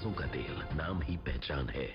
सरसों का तेल, नाम ही पहचान है।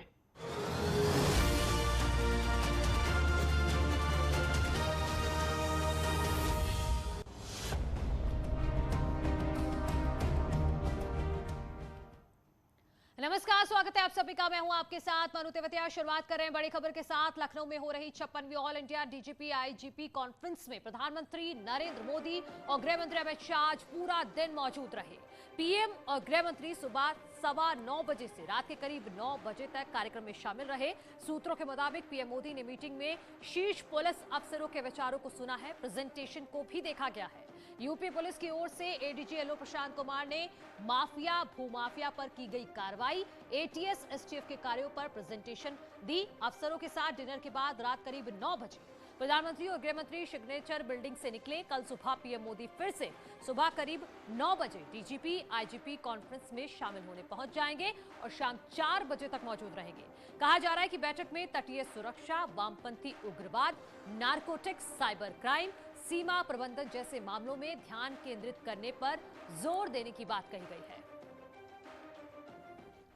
नमस्कार, स्वागत है आप सभी का। मैं हूं आपके साथ मनु तेवतिया। शुरुआत कर रहे हैं बड़ी खबर के साथ। लखनऊ में हो रही 56वीं all India DGP IGP conference में प्रधानमंत्री नरेंद्र मोदी और गृह मंत्री अमित शाह आज पूरा दिन मौजूद रहे। पीएम और गृह मंत्री सुबह 9:15 बजे से रात के करीब 9 बजे तक कार्यक्रम में शामिल रहे। सूत्रों के मुताबिक पीएम मोदी ने मीटिंग में शीर्ष पुलिस अफसरों के विचारों को सुना है। प्रेजेंटेशन को भी देखा गया है। यूपी पुलिस की ओर से एडीजी एलओ प्रशांत कुमार ने माफिया भूमाफिया पर की गई कार्रवाई, एटीएस एसटीएफ के कार्यों पर प्रेजेंटेशन दी। अफसरों के साथ डिनर के बाद रात करीब 9 बजे प्रधानमंत्री और गृह मंत्री सिग्नेचर बिल्डिंग से निकले। कल सुबह पीएम मोदी फिर से सुबह करीब 9 बजे डीजीपी आईजीपी कॉन्फ्रेंस में शामिल होने पहुंच जाएंगे और शाम 4 बजे तक मौजूद रहेंगे। कहा जा रहा है कि बैठक में तटीय सुरक्षा, वामपंथी उग्रवाद, नारकोटिक्स, साइबर क्राइम, सीमा प्रबंधन जैसे मामलों में ध्यान केंद्रित करने पर जोर देने की बात कही गई है।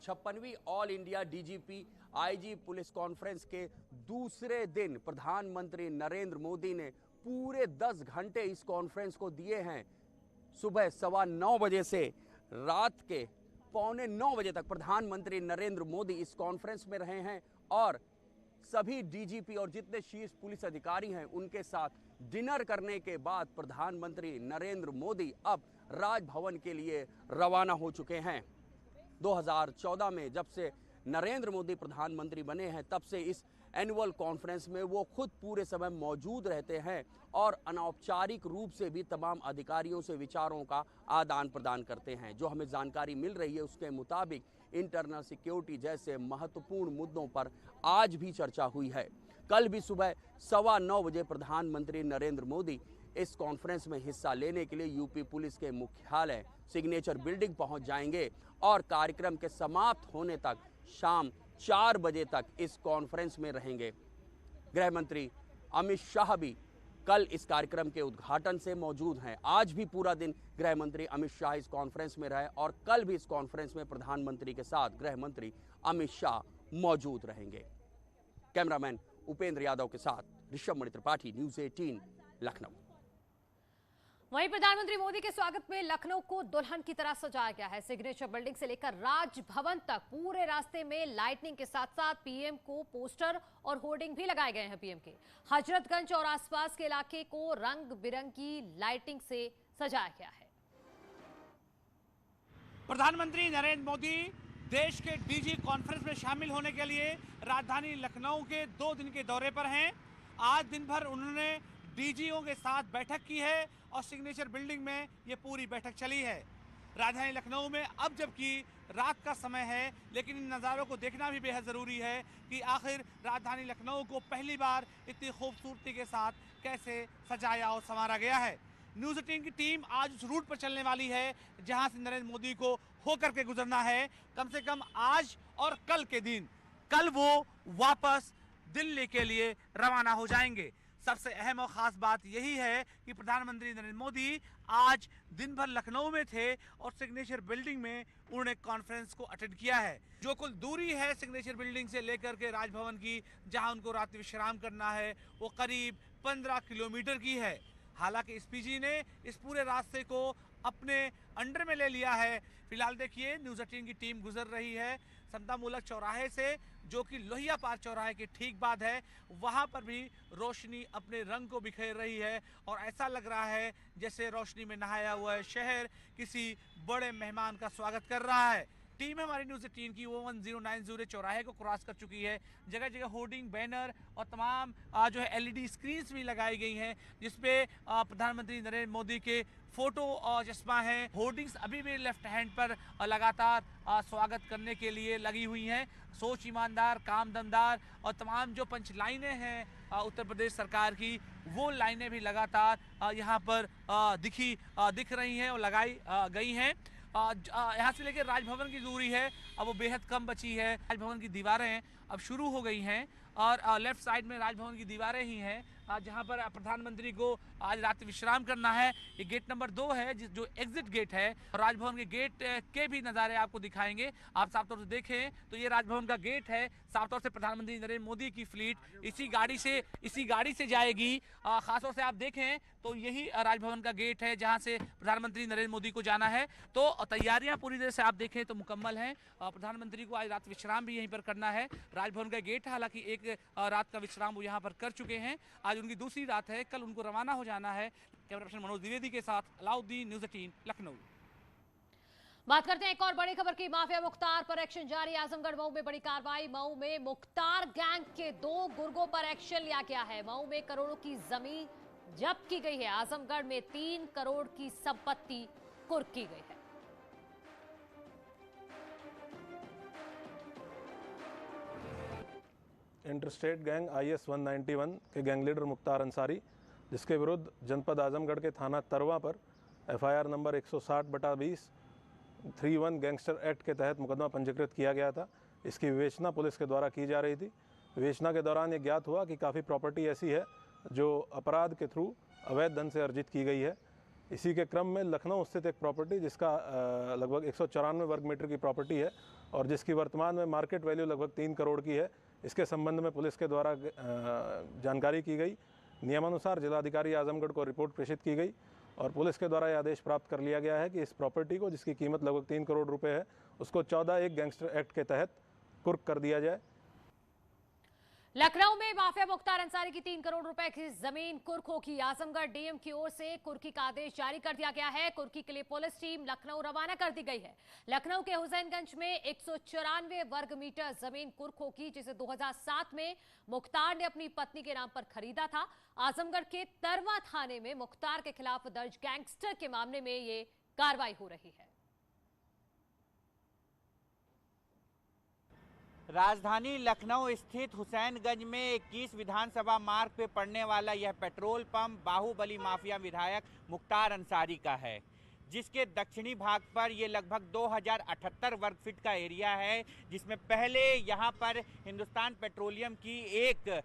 56वीं all India DGP IG police conference के दूसरे दिन प्रधानमंत्री नरेंद्र मोदी ने पूरे 10 घंटे इस कॉन्फ्रेंस को दिए हैं। सुबह 9:15 बजे से रात के 8:45 बजे तक प्रधानमंत्री नरेंद्र मोदी इस कॉन्फ्रेंस में रहे हैं और सभी डीजीपी और जितने शीर्ष पुलिस अधिकारी हैं उनके साथ डिनर करने के बाद प्रधानमंत्री नरेंद्र मोदी अब राजभवन के लिए रवाना हो चुके हैं। 2014 में जब से नरेंद्र मोदी प्रधानमंत्री बने हैं तब से इस एनुअल कॉन्फ्रेंस में वो खुद पूरे समय मौजूद रहते हैं और अनौपचारिक रूप से भी तमाम अधिकारियों से विचारों का आदान प्रदान करते हैं। जो हमें जानकारी मिल रही है उसके मुताबिक इंटरनल सिक्योरिटी जैसे महत्वपूर्ण मुद्दों पर आज भी चर्चा हुई है। कल भी सुबह 9:15 बजे प्रधानमंत्री नरेंद्र मोदी इस कॉन्फ्रेंस में हिस्सा लेने के लिए यूपी पुलिस के मुख्यालय सिग्नेचर बिल्डिंग पहुंच जाएंगे और कार्यक्रम के समाप्त होने तक शाम 4 बजे तक इस कॉन्फ्रेंस में रहेंगे। गृह मंत्री अमित शाह भी कल इस कार्यक्रम के उद्घाटन से मौजूद हैं। आज भी पूरा दिन गृह मंत्री अमित शाह इस कॉन्फ्रेंस में रहे और कल भी इस कॉन्फ्रेंस में प्रधानमंत्री के साथ गृह मंत्री अमित शाह मौजूद रहेंगे। कैमरामैन उपेंद्र यादव के साथ ऋषभ मणि त्रिपाठी, न्यूज़ 18 लखनऊ। वहीं प्रधानमंत्री मोदी के स्वागत में लखनऊ को दुल्हन की तरह सजाया गया है। सिग्नेचर बिल्डिंग से लेकर राजभवन तक पूरे रास्ते में लाइटनिंग के साथ साथ पीएम को पोस्टर और होर्डिंग भी लगाए गए हैं। पीएम के हजरतगंज और आसपास के इलाके को रंग बिरंगी लाइटिंग से सजाया गया है। प्रधानमंत्री नरेंद्र मोदी देश के डीजी कॉन्फ्रेंस में शामिल होने के लिए राजधानी लखनऊ के 2 दिन के दौरे पर हैं। आज दिन भर उन्होंने डीजीओ के साथ बैठक की है और सिग्नेचर बिल्डिंग में ये पूरी बैठक चली है। राजधानी लखनऊ में अब जबकि रात का समय है लेकिन इन नज़ारों को देखना भी बेहद ज़रूरी है कि आखिर राजधानी लखनऊ को पहली बार इतनी खूबसूरती के साथ कैसे सजाया और संवारा गया है। न्यूज़ 18 की टीम आज उस रूट पर चलने वाली है जहां से नरेंद्र मोदी को होकर के गुजरना है। कम से कम आज और कल के दिन, कल वो वापस दिल्ली के लिए रवाना हो जाएंगे। सबसे अहम और ख़ास बात यही है कि प्रधानमंत्री नरेंद्र मोदी आज दिन भर लखनऊ में थे और सिग्नेचर बिल्डिंग में उन्होंने कॉन्फ्रेंस को अटेंड किया है। जो कुल दूरी है सिग्नेचर बिल्डिंग से लेकर के राजभवन की जहां उनको रात्रि विश्राम करना है वो करीब 15 किलोमीटर की है। हालांकि एसपीजी ने इस पूरे रास्ते को अपने अंडर में ले लिया है। फिलहाल देखिए न्यूज़ 18 की टीम गुजर रही है समता मूलक चौराहे से, जो कि लोहिया पार चौराहे के ठीक बाद है। वहां पर भी रोशनी अपने रंग को बिखेर रही है और ऐसा लग रहा है जैसे रोशनी में नहाया हुआ शहर किसी बड़े मेहमान का स्वागत कर रहा है। टीम हमारी न्यूज़ 18 की वो 1090 चौराहे को क्रॉस कर चुकी है। जगह जगह होर्डिंग, बैनर और तमाम जो है एलईडी स्क्रीन्स भी लगाई गई हैं जिसपे प्रधानमंत्री नरेंद्र मोदी के फोटो और चश्मा है। होर्डिंग्स अभी भी लेफ्ट हैंड पर लगातार स्वागत करने के लिए लगी हुई हैं। सोच ईमानदार, काम दमदार और तमाम जो पंच लाइनें हैं उत्तर प्रदेश सरकार की, वो लाइनें भी लगातार यहाँ पर दिख रही हैं और लगाई गई हैं। यहाँ से लेकर राजभवन की दूरी है अब वो बेहद कम बची है। राजभवन की दीवारें अब शुरू हो गई हैं और लेफ्ट साइड में राजभवन की दीवारें ही हैं जहां पर प्रधानमंत्री को आज रात्रि विश्राम करना है। ये गेट नंबर 2 है जो एग्जिट गेट है। राजभवन के गेट के भी नज़ारे आपको दिखाएंगे। आप साफ तौर से देखें तो ये राजभवन का गेट है। साफ तौर से प्रधानमंत्री नरेंद्र मोदी की फ्लीट इसी गाड़ी से जाएगी। खासतौर से आप देखें तो यही राजभवन का गेट है जहां से प्रधानमंत्री नरेंद्र मोदी को जाना है। तो तैयारियां पूरी तरह से आप देखें तो मुकम्मल हैं। प्रधानमंत्री को आज रात विश्राम भी यहीं पर करना है। राजभवन का गेट है, हालांकि एक रात का विश्राम वो यहाँ पर कर चुके हैं। आज उनकी दूसरी रात है, कल उनको रवाना हो जाना है। कैमरा पर्सन मनोज द्विवेदी के साथ अलाउद्दीन, न्यूज़ 18 लखनऊ। बात करते हैं एक और बड़ी खबर की। माफिया मुख्तार पर एक्शन जारी। आजमगढ़ मऊ में बड़ी कार्रवाई। मऊ में मुख्तार गैंग के 2 गुर्गों पर एक्शन लिया गया है। मऊ में करोड़ों की जमीन जब्त की गई है। आजमगढ़ में 3 करोड़ की संपत्ति कुर्क की गई है। इंटरस्टेट गैंग IS 191 के गैंग लीडर मुख्तार अंसारी, जिसके विरुद्ध जनपद आजमगढ़ के थाना तरवा पर FIR नंबर 160/20 31 गैंगस्टर एक्ट के तहत मुकदमा पंजीकृत किया गया था। इसकी विवेचना पुलिस के द्वारा की जा रही थी। विवेचना के दौरान ये ज्ञात हुआ कि काफ़ी प्रॉपर्टी ऐसी है जो अपराध के थ्रू अवैध धन से अर्जित की गई है। इसी के क्रम में लखनऊ स्थित एक प्रॉपर्टी जिसका लगभग 194 वर्ग मीटर की प्रॉपर्टी है और जिसकी वर्तमान में मार्केट वैल्यू लगभग 3 करोड़ की है, इसके संबंध में पुलिस के द्वारा जानकारी की गई। नियमानुसार जिलाधिकारी आजमगढ़ को रिपोर्ट प्रेषित की गई और पुलिस के द्वारा यह आदेश प्राप्त कर लिया गया है कि इस प्रॉपर्टी को, जिसकी कीमत लगभग 3 करोड़ रुपए है, उसको 14(1) गैंगस्टर एक्ट के तहत कुर्क कर दिया जाए। लखनऊ में माफिया मुख्तार अंसारी की 3 करोड़ रुपए की जमीन कुर्क होगी। आजमगढ़ DM की ओर से कुर्की का आदेश जारी कर दिया गया है। कुर्की के लिए पुलिस टीम लखनऊ रवाना कर दी गई है। लखनऊ के हुसैनगंज में 194 वर्ग मीटर जमीन कुर्क होगी, जिसे 2007 में मुख्तार ने अपनी पत्नी के नाम पर खरीदा था। आजमगढ़ के तरवा थाने में मुख्तार के खिलाफ दर्ज गैंगस्टर के मामले में ये कार्रवाई हो रही है। राजधानी लखनऊ स्थित हुसैनगंज में 21 विधानसभा मार्ग पे पड़ने वाला यह पेट्रोल पंप बाहुबली माफिया विधायक मुख्तार अंसारी का है, जिसके दक्षिणी भाग पर ये लगभग 2078 वर्ग फीट का एरिया है, जिसमें पहले यहाँ पर हिंदुस्तान पेट्रोलियम की एक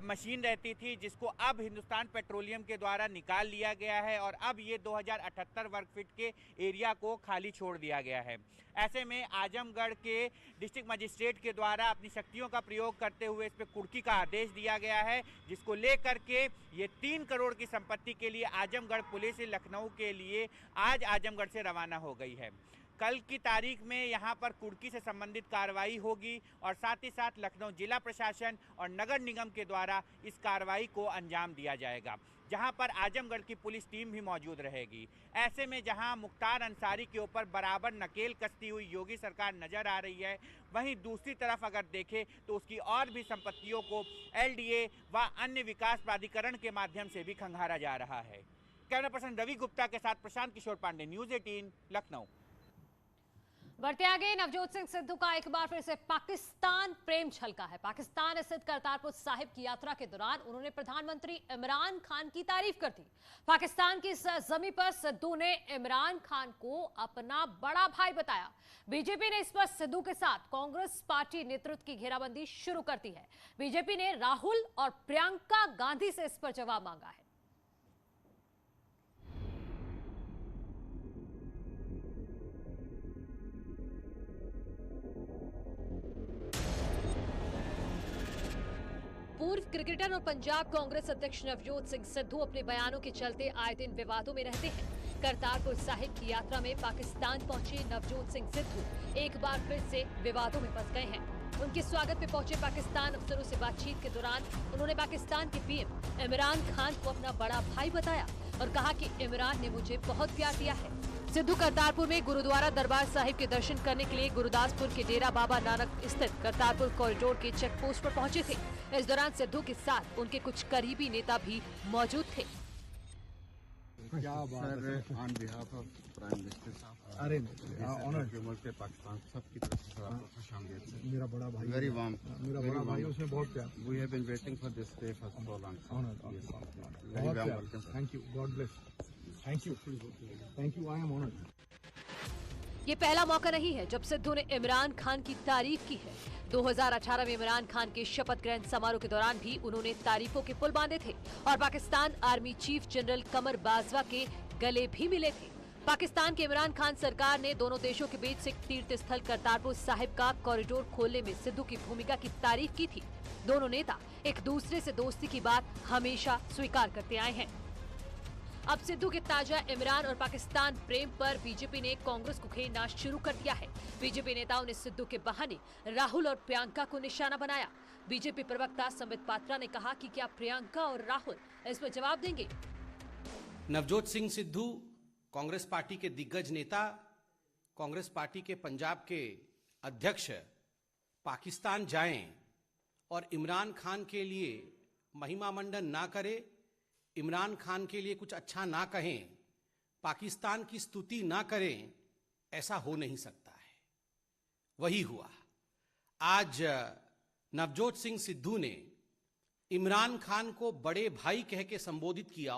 मशीन रहती थी, जिसको अब हिंदुस्तान पेट्रोलियम के द्वारा निकाल लिया गया है और अब ये 2078 वर्ग फीट के एरिया को खाली छोड़ दिया गया है। ऐसे में आजमगढ़ के डिस्ट्रिक्ट मजिस्ट्रेट के द्वारा अपनी शक्तियों का प्रयोग करते हुए इस पर कुर्की का आदेश दिया गया है, जिसको लेकर के ये 3 करोड़ की संपत्ति के लिए आजमगढ़ पुलिस लखनऊ के लिए आज आजमगढ़ से रवाना हो गई है। कल की तारीख में यहाँ पर कुर्की से संबंधित कार्रवाई होगी और साथ ही साथ लखनऊ जिला प्रशासन और नगर निगम के द्वारा इस कार्रवाई को अंजाम दिया जाएगा, जहाँ पर आजमगढ़ की पुलिस टीम भी मौजूद रहेगी। ऐसे में जहाँ मुख्तार अंसारी के ऊपर बराबर नकेल कसती हुई योगी सरकार नजर आ रही है, वहीं दूसरी तरफ अगर देखें तो उसकी और भी संपत्तियों को LDA व अन्य विकास प्राधिकरण के माध्यम से भी खंगाला जा रहा है। कैमरा पर्सन रवि गुप्ता के साथ प्रशांत किशोर पांडे, न्यूज़ 18 लखनऊ। बढ़ते आगे, नवजोत सिंह सिद्धू का एक बार फिर से पाकिस्तान प्रेम छलका है। पाकिस्तान स्थित करतारपुर साहिब की यात्रा के दौरान उन्होंने प्रधानमंत्री इमरान खान की तारीफ कर दी। पाकिस्तान की सरजमीं पर सिद्धू ने इमरान खान को अपना बड़ा भाई बताया। बीजेपी ने इस पर सिद्धू के साथ कांग्रेस पार्टी नेतृत्व की घेराबंदी शुरू कर दी है। बीजेपी ने राहुल और प्रियंका गांधी से इस पर जवाब मांगा है। पूर्व क्रिकेटर और पंजाब कांग्रेस अध्यक्ष नवजोत सिंह सिद्धू अपने बयानों के चलते आए दिन विवादों में रहते हैं। करतारपुर साहिब की यात्रा में पाकिस्तान पहुंचे नवजोत सिंह सिद्धू एक बार फिर से विवादों में फंस गए हैं। उनके स्वागत में पहुंचे पाकिस्तान अफसरों से बातचीत के दौरान उन्होंने पाकिस्तान के PM इमरान खान को अपना बड़ा भाई बताया और कहा कि इमरान ने मुझे बहुत प्यार दिया है। सिद्धू करतारपुर में गुरुद्वारा दरबार साहिब के दर्शन करने के लिए गुरुदासपुर के डेरा बाबा नानक स्थित करतारपुर कॉरिडोर के चेक पोस्ट पर पहुंचे थे। इस दौरान सिद्धू के साथ उनके कुछ करीबी नेता भी मौजूद थे। On behalf of prime minister साहब, ऑनर के पाकिस्तान सबकी तरफ से आपको खुशामदीद। मेरा बड़ा भाई, वेरी वार्म, मेरा बड़ा भाई, उसमें बहुत प्यार। We have been waiting for this day for so long. Honour, very warm welcome. Thank you, God bless. Thank you, I am honoured. ये पहला मौका नहीं है जब सिद्धू ने इमरान खान की तारीफ की है। 2018 में इमरान खान के शपथ ग्रहण समारोह के दौरान भी उन्होंने तारीफों के पुल बांधे थे और पाकिस्तान आर्मी चीफ जनरल कमर बाजवा के गले भी मिले थे। पाकिस्तान की इमरान खान सरकार ने दोनों देशों के बीच सिख तीर्थ स्थल करतारपुर साहिब का कॉरिडोर खोलने में सिद्धू की भूमिका की तारीफ की थी। दोनों नेता एक दूसरे से दोस्ती की बात हमेशा स्वीकार करते आए हैं। अब सिद्धू के ताजा इमरान और पाकिस्तान प्रेम पर बीजेपी ने कांग्रेस को घेरना शुरू कर दिया है। बीजेपी नेताओं ने सिद्धू के बहाने राहुल और प्रियंका को निशाना बनाया। बीजेपी प्रवक्ता संबित पात्रा ने कहा कि क्या प्रियंका और राहुल इस पर जवाब देंगे। नवजोत सिंह सिद्धू कांग्रेस पार्टी के दिग्गज नेता, कांग्रेस पार्टी के पंजाब के अध्यक्ष पाकिस्तान जाएं और इमरान खान के लिए महिमा मंडन ना करें, इमरान खान के लिए कुछ अच्छा ना कहें, पाकिस्तान की स्तुति ना करें, ऐसा हो नहीं सकता है। वही हुआ। आज नवजोत सिंह सिद्धू ने इमरान खान को बड़े भाई कह के संबोधित किया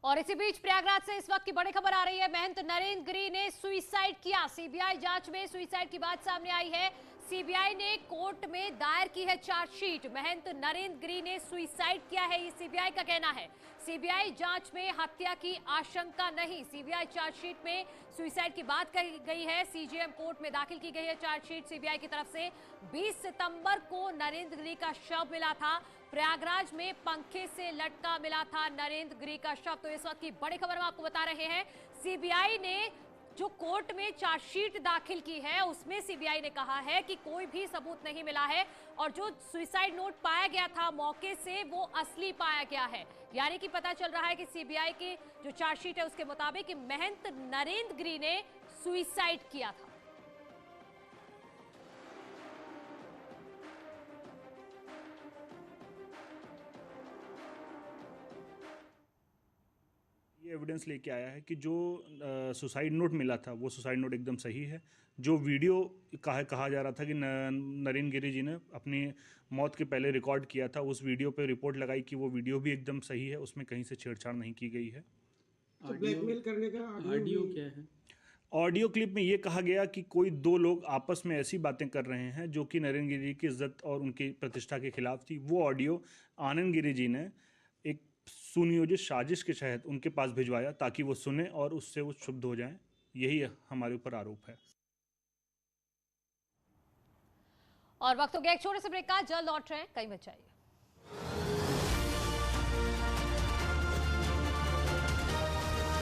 और इसी बीच प्रयागराज से इस वक्त की बड़ी खबर आ रही है। महंत नरेंद्र गिरी ने सुसाइड किया। सीबीआई जांच में सुसाइड की बात सामने आई है। सीबीआई ने कोर्ट में दायर की है चार्जशीट। महंत नरेंद्र गिरी ने सुसाइड किया है, ये सीबीआई का कहना है। सीबीआई जांच में हत्या की आशंका नहीं। सीबीआई चार्जशीट में सुसाइड की बात कही गई है। सीजेएम कोर्ट में दाखिल की गई है चार्जशीट सीबीआई की तरफ से। 20 सितंबर को नरेंद्र गिरी का शव मिला था। प्रयागराज में पंखे से लटका मिला था नरेंद्र गिरी का शव। तो इस वक्त की बड़ी खबर हम आपको बता रहे हैं। सीबीआई ने जो कोर्ट में चार्जशीट दाखिल की है उसमें सीबीआई ने कहा है कि कोई भी सबूत नहीं मिला है और जो सुसाइड नोट पाया गया था मौके से वो असली पाया गया है। यानी कि पता चल रहा है कि सीबीआई की जो चार्जशीट है उसके मुताबिक कि महंत नरेंद्र गिरी ने सुसाइड किया था। ये एविडेंस लेके आया है कि जो सुसाइड नोट मिला था वो सुसाइड नोट एकदम सही है। जो वीडियो कहा जा रहा था कि नरेंद्र गिरी जी ने अपनी मौत के पहले रिकॉर्ड किया था, उस वीडियो पे रिपोर्ट लगाई कि वो वीडियो भी एकदम सही है, उसमें कहीं से छेड़छाड़ नहीं की गई है। तो ब्लैकमेल करने का ऑडियो क्या है? ऑडियो क्लिप में ये कहा गया कि कोई दो लोग आपस में ऐसी बातें कर रहे हैं जो कि नरेंद्र गिरी की इज्जत और उनकी प्रतिष्ठा के खिलाफ थी। वो ऑडियो आनंद गिरी जी ने एक सुनियोजित साजिश के तहत उनके पास भिजवाया ताकि वो सुने और उससे वो क्षुब्ध हो जाएं। यही हमारे ऊपर आरोप है। और वक्त हो गया एक छोटे से ब्रेक का, जल्द लौट रहे हैं, कहीं मत जाइए।